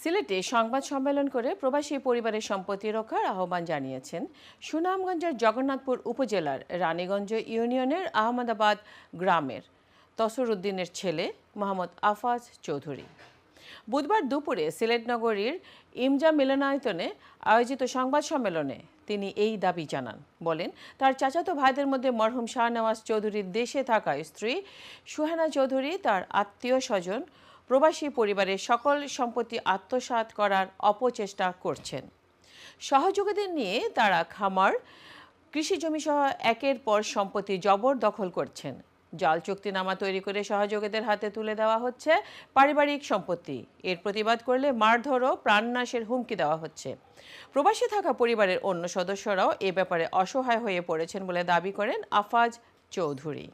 সিলেটে সংবাদ সম্মেলন করে প্রবাসী পরিবারের সম্পত্তি রক্ষার আহ্বান জানিয়েছেন সুনামগঞ্জের জগন্নাথপুর উপজেলার রানীগঞ্জ ইউনিয়নের আহমদাবাদ গ্রামের তসর উদ্দিনের ছেলে মোহাম্মদ আফাজ চৌধুরী। বুধবার দুপুরে সিলেট নগরীর ইমজা মিলনায়তনে আয়োজিত সংবাদ সম্মেলনে তিনি এই দাবি জানান। বলেন, তার চাচাতো ভাইদের মধ্যে মরহুম শাহনওয়াজ চৌধুরীর দেশে থাকা স্ত্রী সুহানা চৌধুরী তার আত্মীয় স্বজন প্রবাসী পরিবারের সকল সম্পত্তি আত্মসাৎ করার অপচেষ্টা করছেন। সহযোগীদের নিয়ে তারা খামার, কৃষি জমি সহ একের পর সম্পত্তি জবরদখল করছেন। জাল চুক্তিনামা তৈরি করে সহযোগীদের হাতে তুলে দেওয়া হচ্ছে পারিবারিক সম্পত্তি। এর প্রতিবাদ করলে মারধর ও প্রাণনাশের হুমকি দেওয়া হচ্ছে। প্রবাসী থাকা পরিবারের অন্য সদস্যরাও এ ব্যাপারে অসহায় হয়ে পড়েছেন বলে দাবি করেন আফাজ চৌধুরী।